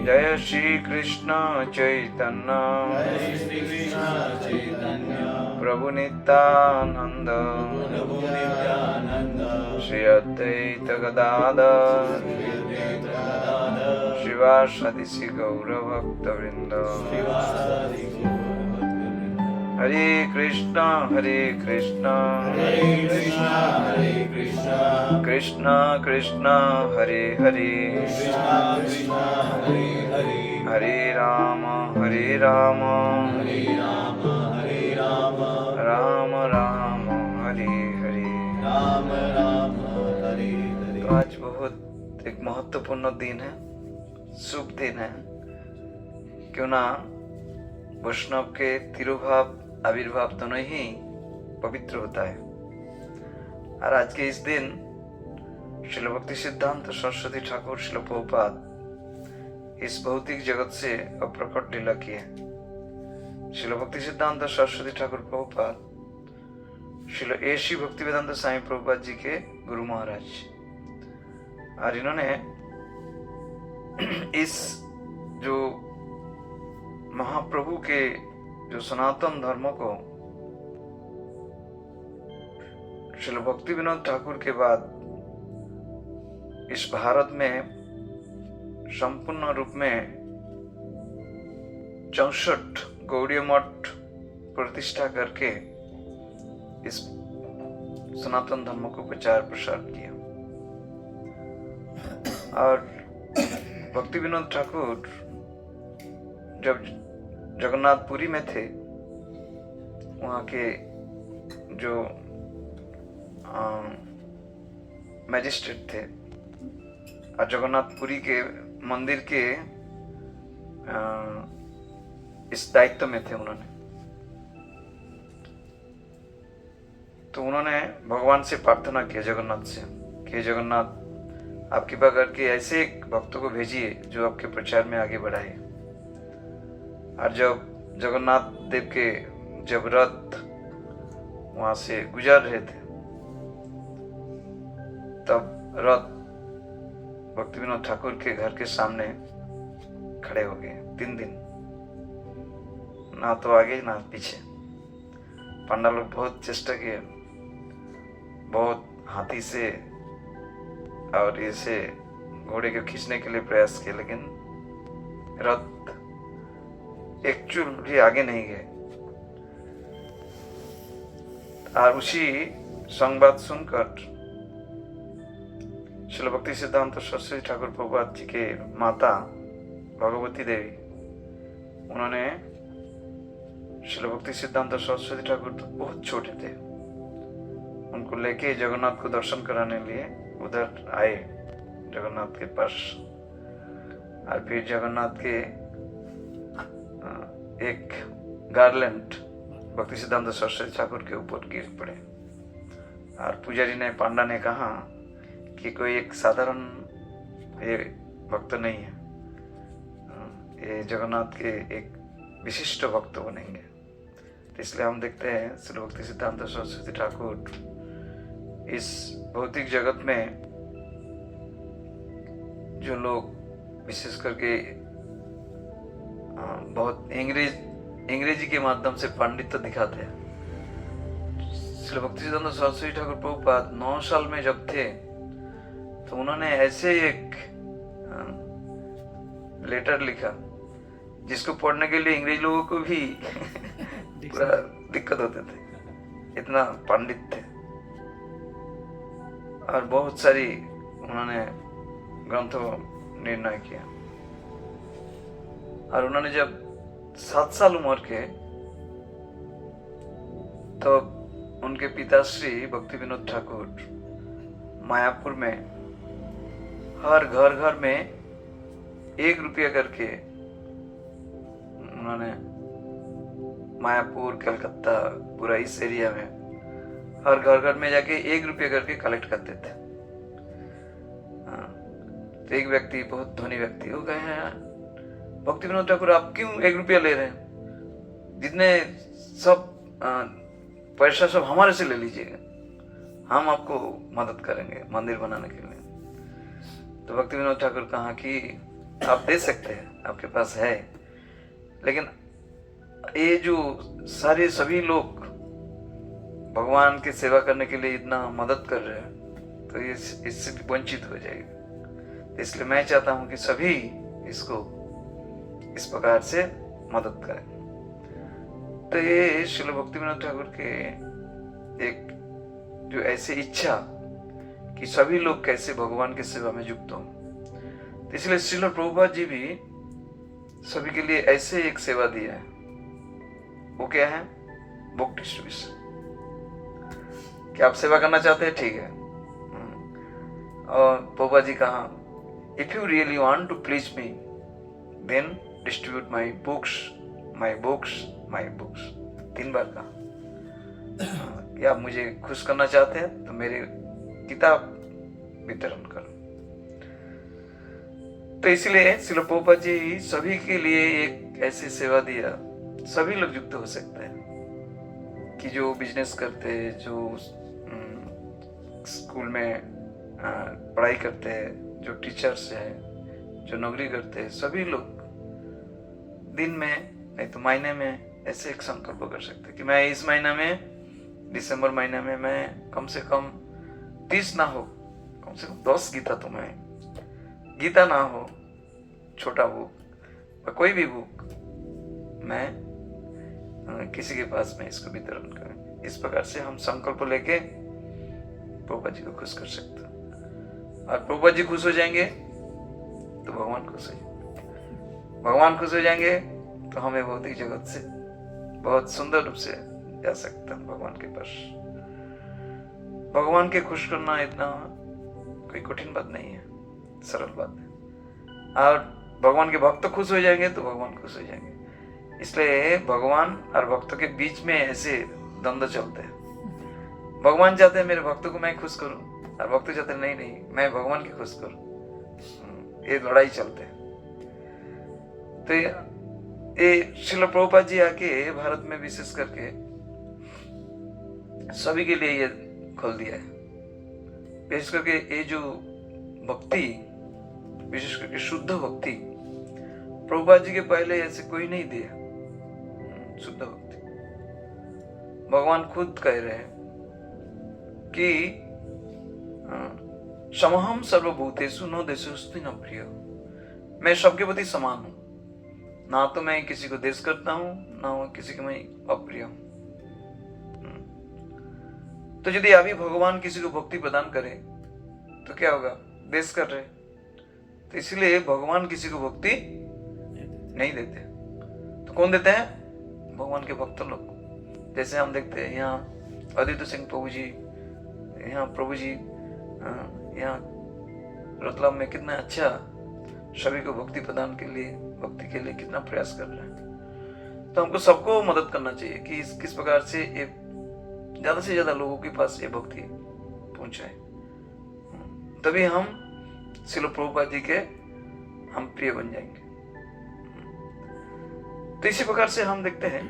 जय श्री कृष्ण चैतन्य प्रभु नित्यानंद श्री अद्वैत गदाधर श्रीवासदि श्री गौरभक्तवृंद। हरे कृष्णा कृष्णा कृष्णा हरे हरे हरे राम राम राम हरे हरे। तो आज बहुत एक महत्वपूर्ण दिन है, शुभ दिन है। क्यों ना वैष्णव के तिरुभाव आविर्भाव दोनों ही पवित्र होता है। और आज के इस दिन श्रील भक्ति सिद्धांत सरस्वती ठाकुर श्रील प्रभुपाद इस भौतिक जगत से अप्रकट लीला किए। श्रील भक्ति सिद्धांत सरस्वती ठाकुर प्रभुपाद श्रील एसी भक्तिवेदांत स्वामी प्रभुपाद जी के गुरु महाराज। और इन्होंने इस जो महाप्रभु के जो सनातन धर्म को श्रील भक्ति विनोद ठाकुर के बाद इस भारत में संपूर्ण रूप में 64 गौड़ीय मठ प्रतिष्ठा करके इस सनातन धर्म को प्रचार प्रसार किया। और भक्ति विनोद ठाकुर जब जगन्नाथपुरी में थे, वहाँ के जो मैजिस्ट्रेट थे और जगन्नाथपुरी के मंदिर के इस दायित्व में थे उन्होंने, तो उन्होंने भगवान से प्रार्थना किया जगन्नाथ से कि जगन्नाथ आप कृपा करके ऐसे एक भक्तों को भेजिए जो आपके प्रचार में आगे बढ़ाए। और जब जगन्नाथ देव के जब रथ वहां से गुजर रहे थे, तब रथ भक्ति विनोद ठाकुर के घर के सामने खड़े हो गए। 3 दिन ना तो आगे ना पीछे। पंडा लोग बहुत चेष्टा किए, बहुत हाथी से और ऐसे घोड़े को खींचने के लिए प्रयास किए, लेकिन रथ एक चूल भी आगे नहीं गए। और उसी संवाद सुनकर श्रील भक्ति सिद्धांत सरस्वती ठाकुर प्रभुपाद जी के माता भगवती देवी, उन्होंने श्रील भक्ति सिद्धांत सरस्वती ठाकुर तो बहुत छोटे थे, उनको लेके जगन्नाथ को दर्शन कराने लिए उधर आए जगन्नाथ के पास। और फिर जगन्नाथ के एक गार्लैंड भक्ति सिद्धांत सरस्वती ठाकुर के ऊपर गिर पड़े। और पुजारी ने, पांडा ने कहा कि कोई एक साधारण ये भक्त नहीं है, ये जगन्नाथ के एक विशिष्ट भक्त बनेंगे। तो इसलिए हम देखते हैं श्री भक्ति सिद्धांत सरस्वती ठाकुर इस भौतिक जगत में जो लोग विशेष करके बहुत अंग्रेजी के माध्यम से पांडित्य दिखाते हैं। श्री भक्ति सिद्धांत सरस्वती ठाकुर प्रभुपाद 9 साल में जब थे, तो उन्होंने ऐसे एक लेटर लिखा जिसको पढ़ने के लिए अंग्रेज लोगों को भी पूरा दिक्कत होते थे, इतना पंडित थे। और बहुत सारी उन्होंने ग्रंथों निर्णय किया। और उन्होंने जब 7 साल उम्र के, तो उनके पिताश्री भक्ति विनोद ठाकुर मायापुर में हर घर में 1 रुपया करके उन्होंने मायापुर, कलकत्ता, पूरा इस एरिया में हर घर में जाके 1 रुपया करके कलेक्ट करते थे। तो एक व्यक्ति, बहुत धनी व्यक्ति, वो कहे हैं भक्ति विनोद ठाकुर आप क्यों 1 रुपया ले रहे हैं, जितने सब पैसा सब हमारे से ले लीजिएगा, हम आपको मदद करेंगे मंदिर बनाने के लिए। तो भक्ति विनोद ठाकुर कहा कि आप दे सकते हैं, आपके पास है। लेकिन ये जो सभी लोग भगवान की सेवा करने के लिए इतना मदद कर रहे हैं, तो इससे भी वंचित हो जाएगा। इसलिए मैं चाहता हूं कि सभी इसको इस प्रकार से मदद करें। तो ये श्रील भक्तिविनोद ठाकुर के एक जो ऐसी इच्छा कि सभी लोग कैसे भगवान की सेवा में युक्त हों, तो इसलिए श्रील प्रभुपाद जी भी सभी के लिए ऐसे एक सेवा दिया है। वो क्या है? Book distribution. क्या आप सेवा करना चाहते हैं? ठीक है। और प्रभुपाद जी कहा, if you really want to please me then distribute my books, my books, my books. 3 बार कहा। कि आप मुझे खुश करना चाहते हैं तो मेरे किताब वितरण करो। तो इसलिए श्रील प्रभुपाद जी सभी के लिए एक ऐसी सेवा दिया, सभी लोग युक्त हो सकते हैं। कि जो बिजनेस करते हैं, जो स्कूल में पढ़ाई करते हैं, जो टीचर्स हैं, जो नौकरी करते हैं, सभी लोग दिन में नहीं तो महीने में ऐसे एक संकल्प कर सकते हैं कि मैं इस महीना में, दिसंबर महीने में मैं कम से कम 30 ना हो, कम से कम 10 गीता, तो मैं गीता ना हो, छोटा बुक, कोई भी बुक, मैं किसी के पास में इसको वितरण करें। इस प्रकार से हम संकल्प लेके प्रभुपाद जी को खुश कर सकते हैं। और प्रभुपाद जी खुश हो जाएंगे तो भगवान खुश हो जाएंगे। भगवान खुश हो जाएंगे तो हमें भौतिक जगत से बहुत सुंदर रूप से जा सकते हैं भगवान के पास। भगवान के खुश करना इतना कोई कठिन बात नहीं है, सरल बात है। और भगवान के भक्त खुश हो जाएंगे तो भगवान खुश हो जाएंगे। इसलिए भगवान और भक्तों के बीच में ऐसे द्वंद्व चलते हैं। भगवान चाहते हैं मेरे भक्तों को मैं खुश करूं, और भक्त चाहते हैं नहीं नहीं मैं भगवान की खुश करूं। ये लड़ाई चलते हैं। तो ये श्रील प्रभुपाद जी आके भारत में विशेष करके सभी के लिए ये खोल दिया है। विशेष करके ये जो भक्ति, विशेष करके शुद्ध भक्ति, प्रभुपाद जी के पहले ऐसे कोई नहीं दिया। शुद्ध भक्ति भगवान खुद कह रहे हैं कि समहम सर्वभूतेषु न देशोऽस्ति न प्रिय। मैं सबके प्रति समान हूं, ना तो मैं किसी को देश करता हूं, ना किसी को मैं अप्रिय हूं। तो यदि अभी भगवान किसी को भक्ति प्रदान करे तो क्या होगा? देश कर रहे। तो इसलिए भगवान किसी को भक्ति नहीं देते। तो कौन देते हैं? भगवान के भक्त लोग। जैसे हम देखते हैं यहाँ अदित सिंह प्रभु जी, यहाँ प्रभु जी यहाँ रतलाम में कितना अच्छा सभी को भक्ति प्रदान के लिए, भक्ति के लिए कितना प्रयास कर रहे हैं। तो हमको सबको मदद करना चाहिए कि किस प्रकार से ये ज्यादा से ज्यादा लोगों के पास ये भक्ति पहुंचाए। तभी हम श्रील प्रभुपाद जी के हम प्रिय बन जाएंगे। तो इसी प्रकार से हम देखते हैं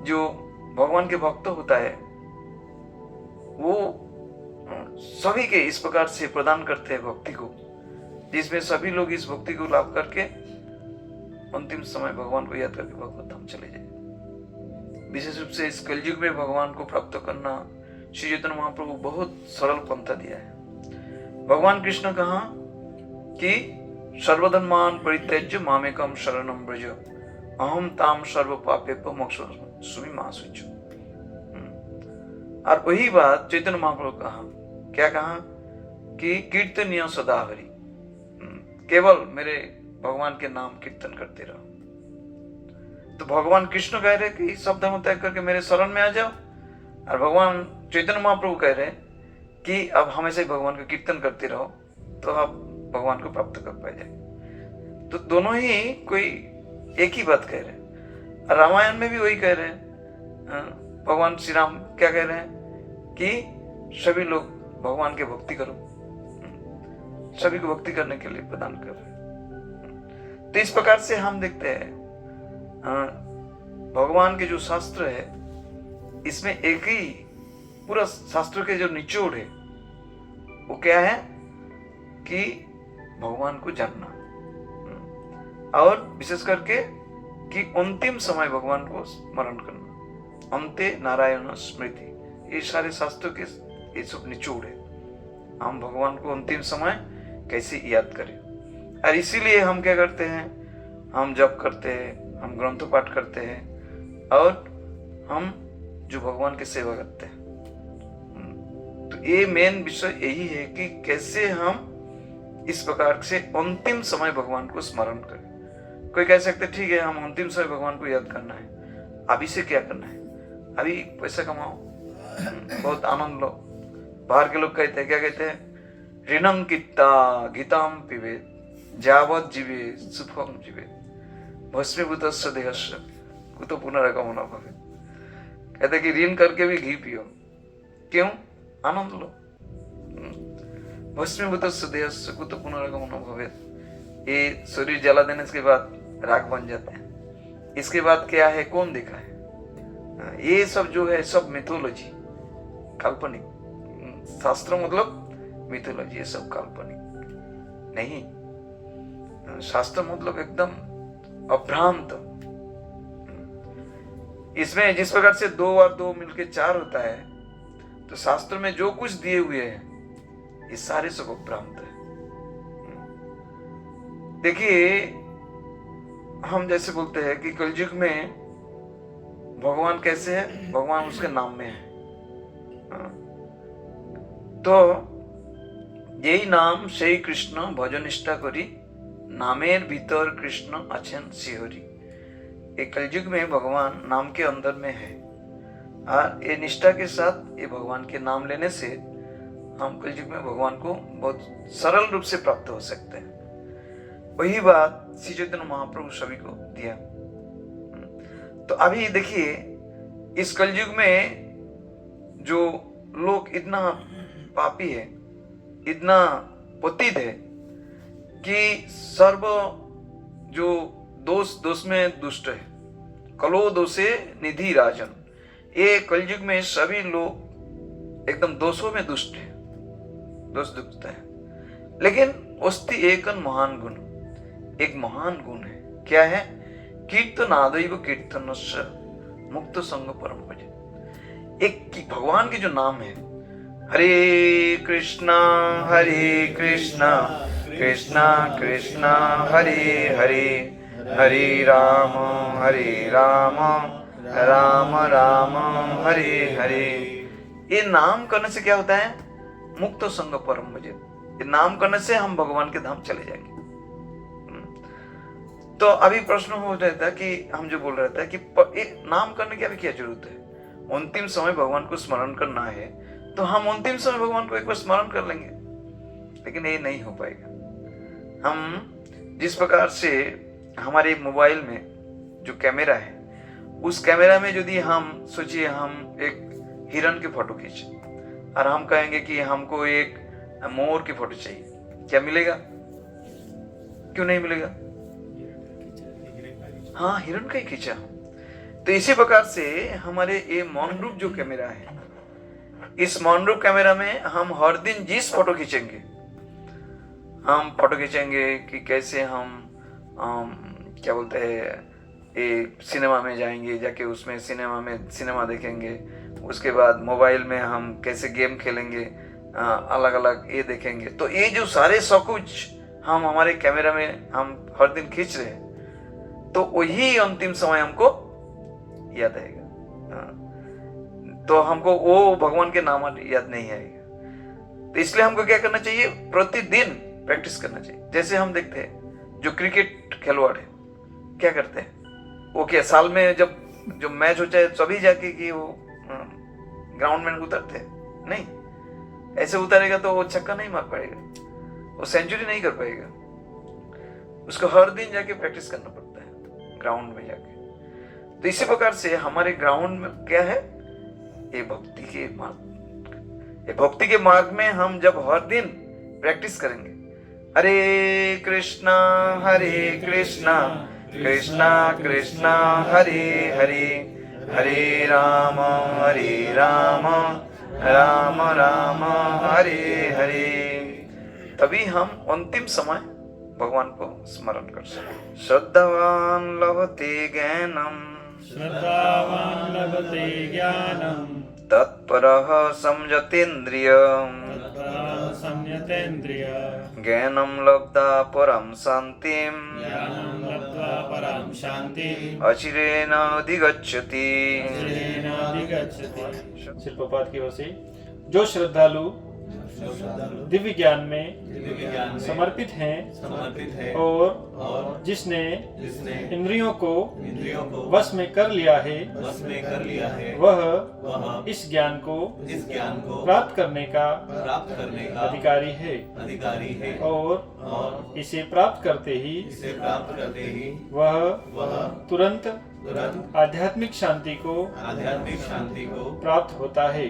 जो भगवान के भक्त होता है वो सभी के इस प्रकार से प्रदान करते हैं भक्ति को, जिसमें सभी लोग इस भक्ति को लाभ करके अंतिम समय भगवान को याद करके भगवत धाम चले जाए। विशेष रूप से इस कलयुग में भगवान को प्राप्त करना श्री चैतन्य महाप्रभु बहुत सरल पंथा दिया है। भगवान कृष्ण कहा कि सर्वधर्मान परित्यज्य मामेकम शरणम व्रज अहम ताम सर्व पापेभ्यो मोक्षयिष्यामि मा शुचि। और वही बात चैतन्य महाप्रभु कहा, क्या कहा कि कीर्तनीय सदा हरि, केवल मेरे भगवान के नाम कीर्तन करते रहो। तो भगवान कृष्ण कह रहे कि सब धर्म त्याग करके मेरे शरण में आ जाओ, और भगवान चैतन्य महाप्रभु कह रहे कि अब हमेशा ही भगवान का कीर्तन करते रहो तो आप भगवान को प्राप्त कर पाए। तो दोनों ही कोई एक ही बात कह रहे हैं। रामायण में भी वही कह रहे हैं। भगवान श्री राम क्या कह रहे हैं कि सभी लोग भगवान के भक्ति करो, सभी को भक्ति करने के लिए प्रदान कर रहे हैं। तो इस प्रकार से हम देखते हैं भगवान के जो शास्त्र है इसमें एक ही पूरा शास्त्र के जो निचोड़ है वो क्या है कि भगवान को जानना, और विशेष करके कि अंतिम समय भगवान को स्मरण करना, अंते नारायण स्मृति, ये सारे शास्त्रों के ये सब निचोड़ है। हम भगवान को अंतिम समय कैसे याद करें, और इसीलिए हम क्या करते हैं, हम जप करते हैं, हम ग्रंथ पाठ करते हैं, और हम जो भगवान की सेवा करते हैं। तो ये मेन विषय यही है कि कैसे हम इस प्रकार से अंतिम समय भगवान को स्मरण करें। कोई कह सकते ठीक है, हम अंतिम समय भगवान को याद करना है, अभी से क्या करना है, अभी पैसा कमाओ, बहुत आनंद लो। बाहर के लोग कहते हैं, क्या कहते हैं, ऋणं कित्ता गीताम पिबेत जावत जीवे सुखम जीवे भस्मीभूतस्य देहस्य कुतो पुनरागमन भवेत्। कहते कि ऋण करके भी घी पियो, क्यों, आनंद लो। भस्मीभूतस्य देहस्य कुतो पुनरागमन भवेत्। ये शरीर जला देने के बाद राख बन जाते हैं, इसके बाद क्या है, कौन देखा है। ये सब जो है सब मिथोलॉजी, काल्पनिक। शास्त्र मतलब मिथोलॉजी, ये सब काल्पनिक नहीं। शास्त्र मतलब एकदम अभ्रांत। इसमें जिस प्रकार से 2 और 2 मिलके 4 होता है, तो शास्त्र में जो कुछ दिए हुए हैं ये सारे सब अभ्रांत है। देखिए, हम जैसे बोलते हैं कि कलयुग में भगवान कैसे है, भगवान उसके नाम में है। तो यही नाम সেই কৃষ্ণ ভজনিষ্ঠা করি नामेर भीतर कृष्ण अचन सिहरी। ये कलयुग में भगवान नाम के अंदर में है, और ये निष्ठा के साथ ये भगवान के नाम लेने से हम कलयुग में भगवान को बहुत सरल रूप से प्राप्त हो सकते हैं। वही बात श्री चैतन्य महाप्रभु सभी को दिया। तो अभी देखिए, इस कलयुग में जो लोग इतना पापी है, इतना पतित है कि सर्व जो दोष में दुष्ट है, कलो दोषे निधि राजन। ये कलयुग में सभी लोग एकदम दोषों में दुष्ट है, दोष दुखता है। लेकिन अस्ति एकन महान गुण, एक महान गुण है, क्या है, कीर्तनादैव कीर्तनस्य मुक्त संग परम भज। एक भगवान के जो नाम है, हरे कृष्णा कृष्णा कृष्णा हरे हरे, हरे राम राम राम हरे हरे। ये नाम करने से क्या होता है, मुक्त संग परम भज। ये नाम करने से हम भगवान के धाम चले जाएंगे। तो अभी प्रश्न हो जाता है कि हम जो बोल रहे थे कि नाम करने की अभी क्या जरूरत है, अंतिम समय भगवान को स्मरण करना है, तो हम अंतिम समय भगवान को एक बार स्मरण कर लेंगे। लेकिन ये नहीं हो पाएगा। हम जिस प्रकार से हमारे मोबाइल में जो कैमरा है, उस कैमरा में यदि हम सोचिए हम एक हिरन की फोटो खींचे और हम कहेंगे कि हमको एक मोर की फोटो चाहिए, क्या मिलेगा, क्यों नहीं मिलेगा। हाँ, हिरन का ही खींचा। तो इसी प्रकार से हमारे ये मौन रूप जो कैमरा है, इस मौन रूप कैमरा में हम हर दिन जिस फोटो खींचेंगे, हम फोटो खींचेंगे कि कैसे हम क्या बोलते हैं, ये सिनेमा में जाएंगे, जाके उसमें सिनेमा देखेंगे। उसके बाद मोबाइल में हम कैसे गेम खेलेंगे, अलग अलग ये देखेंगे। तो ये जो सारे सब कुछ हम हमारे कैमरा में हम हर दिन खींच रहे हैं, तो वही अंतिम समय हमको याद आएगा। तो हमको वो भगवान के नाम याद नहीं आएगा। तो इसलिए हमको क्या करना चाहिए, प्रतिदिन प्रैक्टिस करना चाहिए। जैसे हम देखते हैं जो क्रिकेट खिलवाड़ है, क्या करते हैं, वो क्या साल में जब जो मैच होता है तभी जाके कि वो ग्राउंड में उतरते हैं, नहीं, ऐसे उतारेगा तो वो छक्का नहीं मार पाएगा, वो सेंचुरी नहीं कर पाएगा। उसको हर दिन जाके प्रैक्टिस करना पड़ता है ग्राउंड में जाके। तो इसी प्रकार से हमारे ग्राउंड में क्या है, ये भक्ति के मार्ग। ये भक्ति के मार्ग में हम जब हर दिन प्रैक्टिस करेंगे, हरे कृष्णा कृष्णा कृष्णा हरे हरे, हरे राम राम राम हरे हरे, तभी हम अंतिम समय भगवान को स्मरण कर सके। श्रद्धावान लभते ज्ञानम, श्रद्धावान लभते ज्ञानम, तत्परः संयतेन्द्रिय, तत्परः संयतेन्द्रिय, ज्ञानम लब्धा परम शांतिम, ज्ञानं लब्ध्वा परां शान्तिम्, अचिरेण अधिगच्छति। अचिरेण अधिगच्छति। श्रील प्रभुपाद की ओर से, जो श्रद्धालु दिव्य ज्ञान में समर्पित हैं और जिसने इंद्रियों को वश में कर लिया है, वह इस ज्ञान को प्राप्त करने का अधिकारी है और इसे प्राप्त करते ही वह तुरंत आध्यात्मिक शांति को प्राप्त होता है।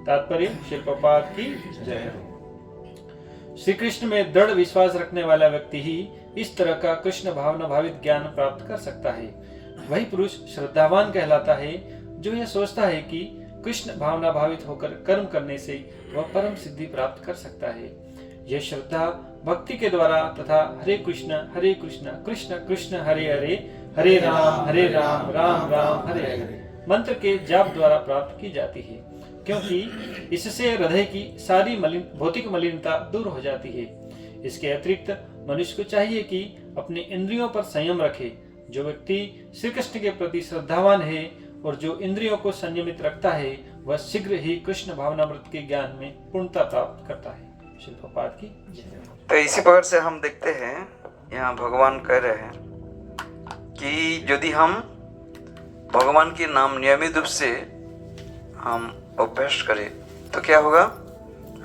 तात्पर्य श्रील प्रभुपाद की जय। श्री कृष्ण में दृढ़ विश्वास रखने वाला व्यक्ति ही इस तरह का कृष्ण भावना भावित ज्ञान प्राप्त कर सकता है। वही पुरुष श्रद्धावान कहलाता है जो यह सोचता है कि कृष्ण भावना भावित होकर कर्म करने से वह परम सिद्धि प्राप्त कर सकता है। यह श्रद्धा भक्ति के द्वारा तथा हरे कृष्ण कृष्ण कृष्ण हरे हरे, हरे राम राम राम हरे हरे मंत्र के जाप द्वारा प्राप्त की जाती है, क्योंकि इससे हृदय की सारी भौतिक मलिनता दूर हो जाती है। इसके अतिरिक्त मनुष्य को चाहिए कि अपने इंद्रियों पर संयम रखे। जो व्यक्ति श्री कृष्ण के प्रति श्रद्धावान है और जो इंद्रियों को संयमित रखता है, वह शीघ्र ही कृष्ण भावनामृत के ज्ञान में पूर्णता प्राप्त करता है। श्रील प्रभुपाद की जय। तो इसी प्रकार से हम देखते हैं, यहाँ भगवान कह रहे हैं कि यदि हम भगवान के नाम नियमित रूप से हम अभ्यास करें तो क्या होगा,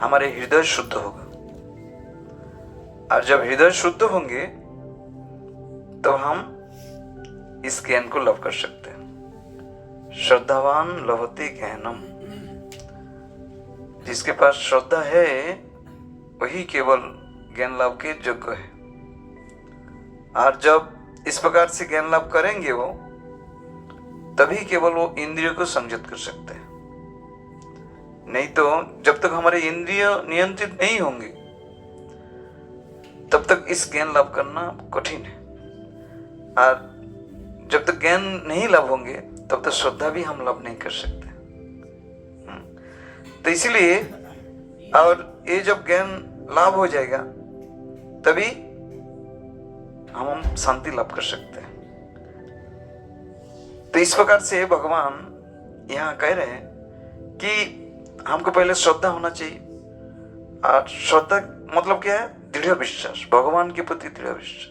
हमारे हृदय शुद्ध होगा। और जब हृदय शुद्ध होंगे तो हम इस ज्ञान को लाभ कर सकते हैं। श्रद्धावान लभते ज्ञानम, जिसके पास श्रद्धा है वही केवल ज्ञान लाभ के योग्य है। और जब इस प्रकार से ज्ञान लाभ करेंगे वो, तभी केवल वो इंद्रियों को संयत कर सकते हैं। नहीं तो जब तक हमारे इंद्रिय नियंत्रित नहीं होंगे तब तक इस ज्ञान लाभ करना कठिन है। और जब तक ज्ञान नहीं लाभ होंगे तब तक श्रद्धा भी हम लाभ नहीं कर सकते। तो इसलिए और ये जब ज्ञान लाभ हो जाएगा तभी हम शांति लाभ कर सकते हैं। तो इस प्रकार से भगवान यहाँ कह रहे हैं कि हमको पहले श्रद्धा होना चाहिए। और श्रद्धा मतलब क्या है, दृढ़ विश्वास, भगवान के प्रति दृढ़ विश्वास।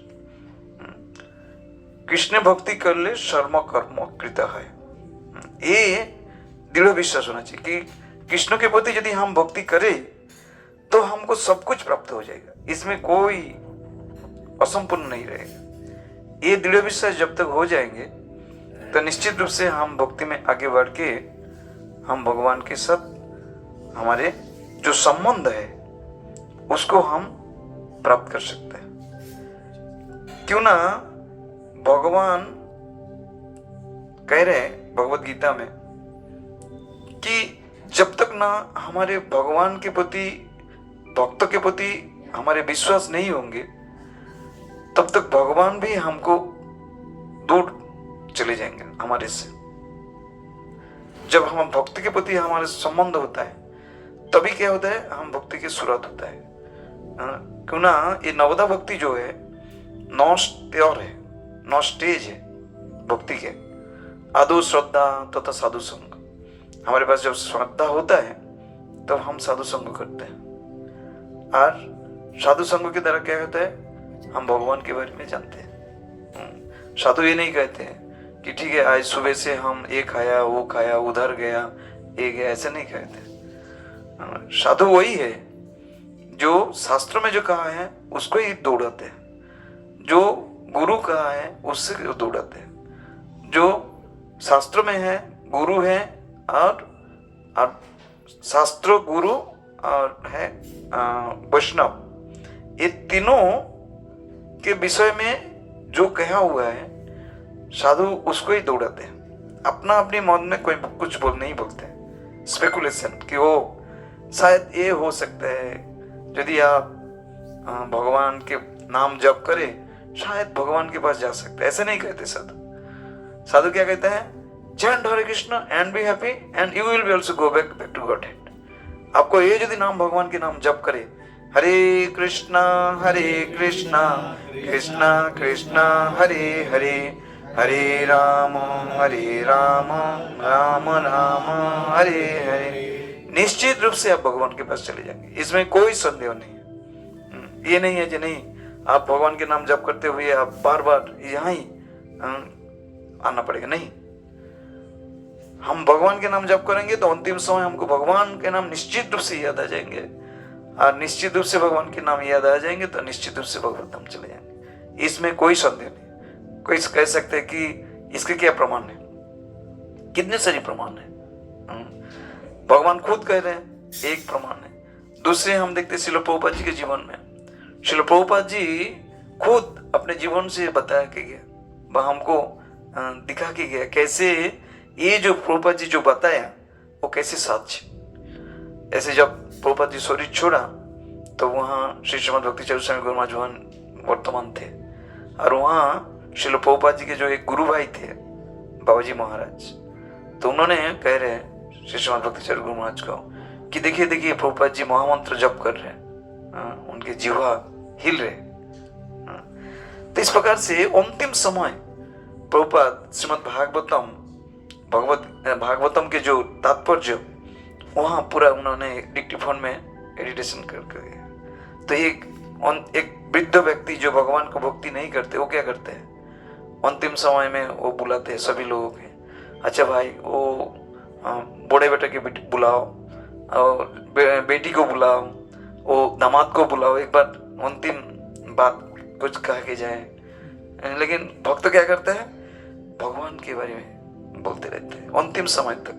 कृष्ण भक्ति कर ले शर्म कर्म कृत है, ये दृढ़ विश्वास होना चाहिए कि कृष्ण के प्रति यदि हम भक्ति करें तो हमको सब कुछ प्राप्त हो जाएगा, इसमें कोई असंपूर्ण नहीं रहेगा। ये दृढ़ विश्वास जब तक हो जाएंगे तो निश्चित रूप से हम भक्ति में आगे बढ़ के हम भगवान के साथ हमारे जो संबंध है उसको हम प्राप्त कर सकते हैं। क्यों ना भगवान कह रहे हैं भगवत गीता में कि जब तक ना हमारे भगवान के प्रति, भक्तों के प्रति हमारे विश्वास नहीं होंगे तब तक भगवान भी हमको दूर चले जाएंगे हमारे से। जब हम भक्ति के प्रति हमारे संबंध होता है तभी क्या होता है, हम भक्ति की शुरुआत होता है। क्यों ना ये नवदा भक्ति जो है 9 स्तर है, 9 स्टेज है भक्ति के। आदो श्रद्धा तथा साधु संग। हमारे पास जब श्रद्धा होता है तब तो हम साधु संग करते हैं, और साधु संग के द्वारा क्या होता है, हम भगवान के बारे में जानते हैं। साधु ये नहीं कहते हैं कि ठीक है आज सुबह से हम ये खाया वो खाया उधर गया ये गया, ऐसे नहीं कहते। साधु वही है जो शास्त्रों में जो कहा है उसको ही दौड़ाते हैं, जो गुरु कहा है उससे दौड़ाते हैं। जो शास्त्रों में है गुरु है और शास्त्र गुरु और है वैष्णव, ये तीनों के विषय में जो कहा हुआ है साधु उसको ही दौड़ाते हैं। अपना अपनी मन में कोई कुछ नहीं बोलते, स्पेकुलेशन कि वो शायद ये हो सकता है, यदि आप भगवान के नाम जप करे, शायद भगवान के पास जा सकते। ऐसे नहीं कहते साधु। साधु क्या कहते हैं? Chant Hare Krishna and be happy and you will be also go back to Godhead. आपको ये यदि नाम भगवान के नाम जप करे, हरे कृष्णा कृष्णा कृष्णा हरे हरे, हरे राम राम राम हरे हरे, निश्चित रूप से आप भगवान के पास चले जाएंगे। इसमें कोई संदेह नहीं है। ये नहीं है कि नहीं आप भगवान के नाम जप करते हुए आप बार बार यहाँ ही आना पड़ेगा, नहीं। हम भगवान के नाम जप करेंगे तो अंतिम समय हमको भगवान के नाम निश्चित रूप से याद आ जाएंगे, और निश्चित रूप से भगवान के नाम याद आ जाएंगे तो निश्चित रूप से भगवत धाम चले जाएंगे। इसमें कोई संदेह नहीं। कोई कह सकते हैं कि इसके क्या प्रमाण है? कितने सारे प्रमाण है। भगवान खुद कह रहे हैं, एक प्रमाण है। दूसरे हम देखते हैं श्रील प्रभुपाद जी के जीवन में। श्रील प्रभुपाद जी खुद अपने जीवन से बताया के गया, वह हमको दिखा के गया कैसे ये जो प्रभुपाद जी जो बताया वो कैसे साच। ऐसे जब प्रभुपाद जी शरीर छोड़ा तो वहाँ श्री श्रीमद् भक्ति चरण स्वामी गुरु महाराज वर्तमान थे, और वहाँ श्रील प्रभुपाद जी के जो एक गुरु भाई थे बाबाजी महाराज, तो उन्होंने कह रहे हैं श्री श्रीमद् भक्ति चरण गुरु महाराज को कि देखिए देखिए प्रभुपाद जी महामंत्र जप कर रहे हैं, उनके जिह्वा हिल रहे। तो इस प्रकार से अंतिम समय प्रभुपाद श्रीमद् भागवतम के जो तात्पर्य वहाँ पूरा उन्होंने डिक्टिफोन में एडिटेशन करके। तो एक वृद्ध व्यक्ति जो भगवान को भक्ति नहीं करते वो क्या करते हैं? अंतिम समय में वो बुलाते हैं सभी लोगों के, अच्छा भाई वो बड़े बेटे के बुलाओ और बेटी को बुलाओ, वो दामाद को बुलाओ, एक बार अंतिम बात कुछ कह के जाए। लेकिन भक्त क्या करते हैं? भगवान के बारे में बोलते रहते हैं अंतिम समय तक।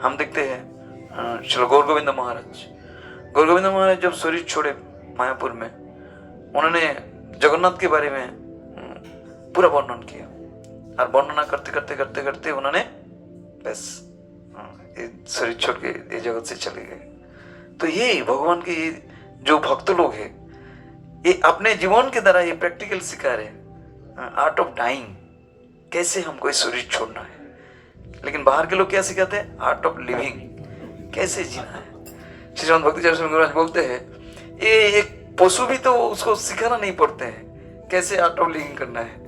हम देखते हैं श्री गौर गोविंद महाराज जब शरीर छोड़े मायापुर में, उन्होंने जगन्नाथ के बारे में पूरा वर्णन किया, और वर्णना करते उन्होंने बस शरीर छोड़ के ये जगत से चले गए। तो ये भगवान के जो भक्त लोग हैं, ये अपने जीवन के द्वारा ये प्रैक्टिकल सिखा रहे हैं आर्ट ऑफ डाइंग, कैसे हमको इस शरीर छोड़ना है। लेकिन बाहर के लोग क्या सिखाते हैं? आर्ट ऑफ लिविंग, कैसे जीना है। श्री श्रीमद् भक्ति चरण स्वामी गुरु महाराज बोलते हैं ये एक पशु भी तो उसको सिखाना नहीं पड़ते हैं कैसे आर्ट ऑफ लिविंग करना है।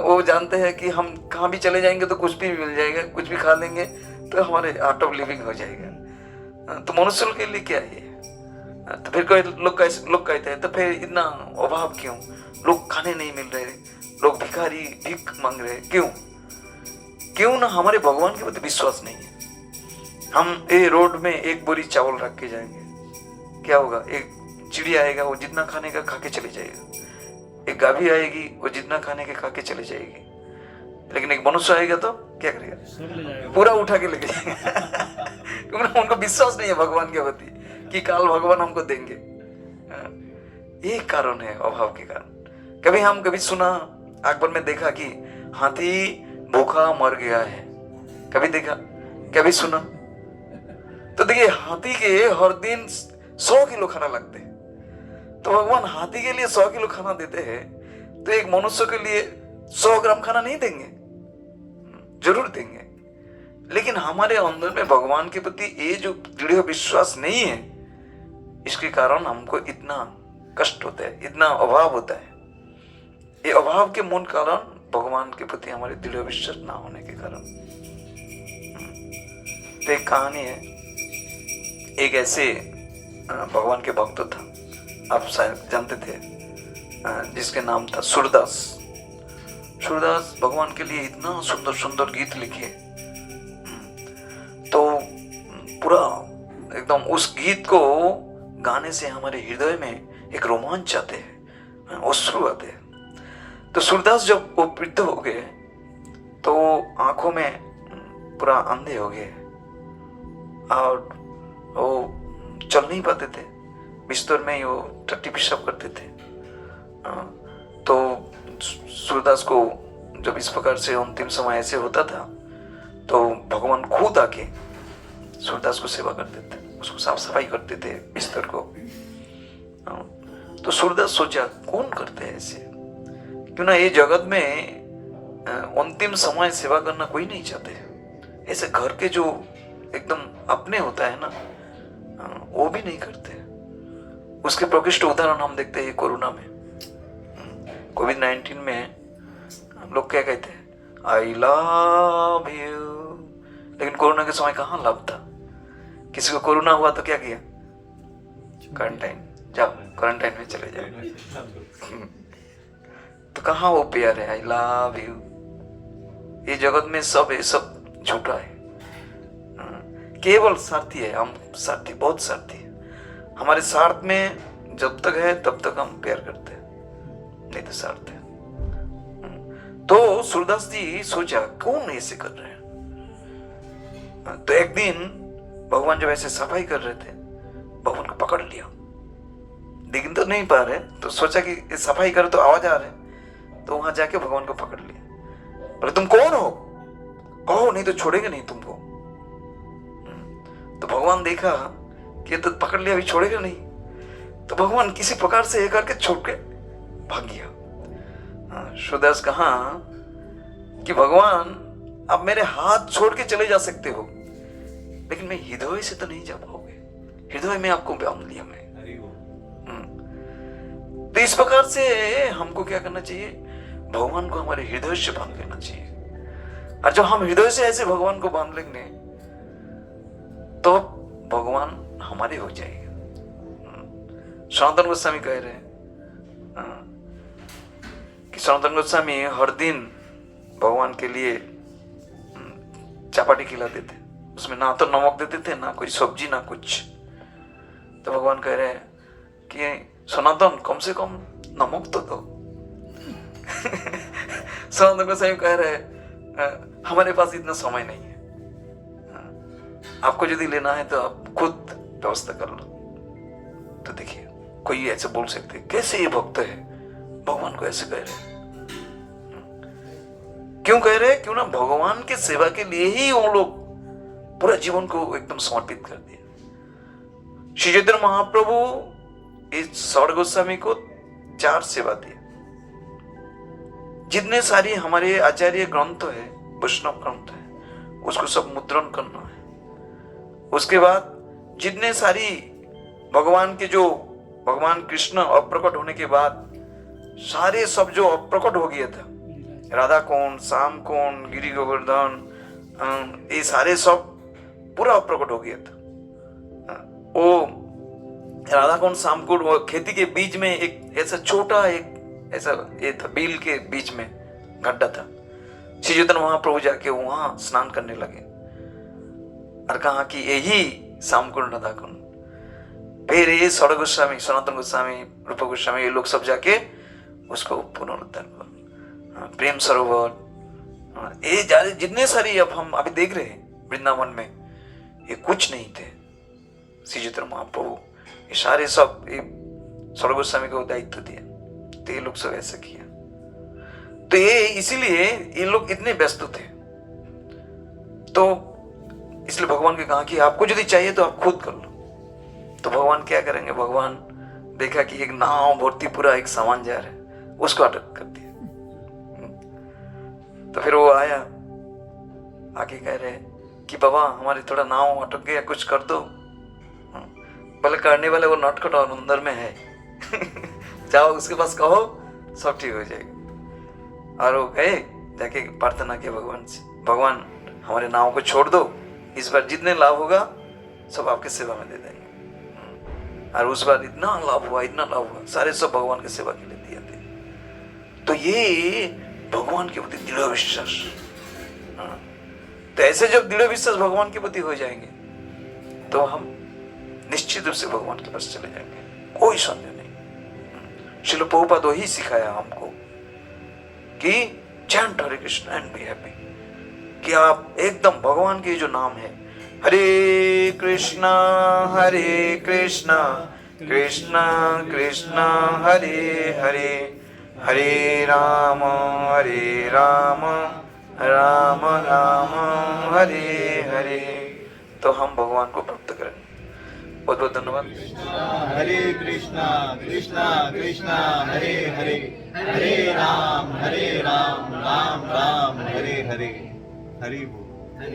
वो जानते हैं कि हम कहाँ भी चले जाएंगे तो कुछ भी मिल जाएगा, कुछ भी खा लेंगे तो हमारे आर्ट ऑफ लिविंग हो जाएगा। तो मनुष्य के लिए क्या है? तो फिर कोई लोग कहते हैं तो फिर इतना अभाव क्यों? लोग खाने नहीं मिल रहे, लोग भिखारी भीख मांग रहे, क्यों ना हमारे भगवान के प्रति विश्वास नहीं है। हम ये रोड में एक बोरी चावल रख के जाएंगे, क्या होगा? एक चिड़िया आएगा, वो जितना खाने का खा के चली जाएगा। एक गाभी आएगी, वो जितना खाने के खा के चली जाएगी। लेकिन एक मनुष्य आएगा तो क्या करेगा? पूरा उठा के लेके जाएगा क्योंकि उनको विश्वास नहीं है भगवान के प्रति कि काल भगवान हमको देंगे। ये कारण है अभाव के कारण। कभी सुना, अकबर में देखा कि हाथी भूखा मर गया है, कभी देखा, कभी सुना? तो देखिए हाथी के हर दिन 100 किलो खाना लगते हैं, तो भगवान हाथी के लिए 100 किलो खाना देते हैं, तो एक मनुष्य के लिए 100 ग्राम खाना नहीं देंगे? जरूर देंगे। लेकिन हमारे अंदर में भगवान के प्रति ये जो दृढ़ विश्वास नहीं है, इसके कारण हमको इतना कष्ट होता है, इतना अभाव होता है। ये अभाव के मूल कारण भगवान के प्रति हमारे दृढ़ विश्वास ना होने के कारण। तो एक कहानी है, एक ऐसे भगवान के भक्त था, आप शायद जानते थे, जिसके नाम था सूरदास। सूरदास भगवान के लिए इतना सुंदर सुंदर गीत लिखे, तो पूरा एकदम उस गीत को गाने से हमारे हृदय में एक रोमांच आते हैं, अश्रु आते हैं। तो सूरदास जब वो वृद्ध हो गए तो आंखों में पूरा अंधे हो गए और वो चल नहीं पाते थे, बिस्तर में ही वो टट्टी पेशाब करते थे। तो सूरदास को जब इस प्रकार से अंतिम समय ऐसे होता था तो भगवान खुद आके सूरदास को सेवा करते थे, उसको साफ सफाई करते थे बिस्तर को। तो सूरदास सोचा कौन करते हैं ऐसे, क्यों ना ये जगत में अंतिम समय सेवा करना कोई नहीं चाहते। ऐसे घर के जो एकदम अपने होता है ना, वो भी नहीं करते। उसके प्रकृष्ट उदाहरण हम देखते हैं कोरोना में, कोविड-19 में लोग क्या कहते हैं, आई लव यू। लेकिन कोरोना के समय कहाँ लव था? किसी को कोरोना हुआ तो क्या किया? क्वारंटाइन, जाओ क्वारंटाइन में चले जाओ। तो कहाँ वो प्यार है, आई लव यू? ये जगत में सब ये सब झूठा है, केवल स्वार्थी है। हम स्वार्थी, बहुत स्वार्थी है। हमारे स्वार्थ में जब तक है तब तक हम प्यार करते हैं, नहीं तो स्वार्थ है। तो सूरदास जी सोचा कौन ऐसे कर रहे हैं। तो एक दिन भगवान जब ऐसे सफाई कर रहे थे, भगवान को पकड़ लिया। दिख तो नहीं पा रहे, तो सोचा कि सफाई करो तो आवाज आ रहे, तो वहां जाके भगवान को पकड़ लिया। बोले तुम कौन हो, कहो नहीं तो छोड़ेंगे नहीं तुमको। तो भगवान देखा कि तो पकड़ लिया, अभी छोड़ेगा नहीं। तो भगवान किसी प्रकार से एक करके छोड़ के भाग गया। सूरदास कहा कि भगवान अब मेरे हाथ छोड़ के चले जा सकते हो, लेकिन मैं हृदय से तो नहीं जा पाओगे। हृदय में आपको बांध लिया मैं। तो इस प्रकार से हमको क्या करना चाहिए, भगवान को हमारे हृदय से बांध लेना चाहिए। और जब हम हृदय से ऐसे भगवान को बांध लेंगे तो भगवान हमारे हो जाएगा। सनातन गोस्वामी कह रहे हैं कि सनातन गोस्वामी हर दिन भगवान के लिए चपाटी खिलाते थे, उसमें ना तो नमक देते थे, ना कोई सब्जी, ना कुछ। तो भगवान कह रहे हैं कि सनातन कम से कम नमक तो दो। सनातन गोस्वामी कह रहे हैं हमारे पास इतना समय नहीं है, आपको यदि लेना है तो आप खुद व्यवस्था कर लो। तो देखिए कोई ऐसे बोल सकते कैसे ये भक्त है, भगवान को ऐसे कह रहे हैं। क्यों कह रहे हैं? क्यों ना भगवान के सेवा के लिए ही वो लोग पूरा जीवन को एकदम समर्पित कर दिया। श्री चैतन्य महाप्रभु इस सौर गोस्वामी को 4 सेवा दी। जितने सारी हमारे आचार्य ग्रंथ है, वैष्णव ग्रंथ है, उसको सब मुद्रण करना है। उसके बाद जितने सारी भगवान के जो भगवान कृष्ण अप्रकट होने के बाद सारे सब जो अप्रकट हो गया था, राधा कुंड, श्याम कुंड, गिरि गोवर्धन, ये सारे सब पूरा अप्रकट हो गया था। वो राधा कुंड, श्याम कुंड, वो खेती के बीच में एक ऐसा छोटा एक ऐसा ये था, बील के बीच में गड्ढा था। श्री चैतन्य महाप्रभु जाके वहां स्नान करने लगे और कहा कि यही श्याम कुंड, राधा कुंड। फिर ये सौर गोस्वामी, सनातन गोस्वामी, रूप गोस्वामी, ये लोग सब जाके उसको पुनरुद्धार कर, प्रेम सरोवर, ये जितने सारे अब हम अभी देख रहे हैं वृंदावन में, ये कुछ नहीं थे। श्री चैतन्य महाप्रभु ये सारे सब सौर गोस्वामी को दायित्व दिया, तो ये लोग सब ऐसा किया। तो ये इसीलिए ये लोग इतने व्यस्त थे। तो इसलिए भगवान ने कहा कि आपको यदि चाहिए तो आप खुद कर लो। तो भगवान क्या करेंगे, भगवान देखा कि एक नाव भर्ती पूरा एक सामान जा रहा है, उसको अटक कर दिया। तो फिर वो आया, आगे कह रहे कि बाबा हमारी थोड़ा नाव अटक गया, कुछ कर दो। बोले करने वाले वो नटखट और अंदर में है। जाओ उसके पास कहो, सब ठीक हो जाएगा। और वो गए, जाके प्रार्थना किया भगवान से, भगवान हमारे नाव को छोड़ दो, इस बार जितने लाभ होगा सब आपके सेवा में दे देंगे। और उस बार इतना लाभ हुआ, इतना लाभ हुआ, सारे सब भगवान की सेवा के लिए दिए थे। तो ये भगवान के प्रति दृढ़ विश्वास। तो ऐसे जब दृढ़ विश्वास भगवान के प्रति हो जाएंगे तो हम निश्चित रूप से भगवान के पास चले जाएंगे, कोई संदेह नहीं। श्रील प्रभुपाद वही सिखाया हमको कि chant Hare Krishna and be happy, कि आप एकदम भगवान के जो नाम है, हरे कृष्णा कृष्ण कृष्ण हरे हरे, हरे राम राम राम हरे हरे। तो हम भगवान को प्राप्त करेंगे। बहुत बहुत धन्यवाद। हरे कृष्णा कृष्णा कृष्णा हरे हरे, हरे राम राम राम हरे हरे। हरि बोल।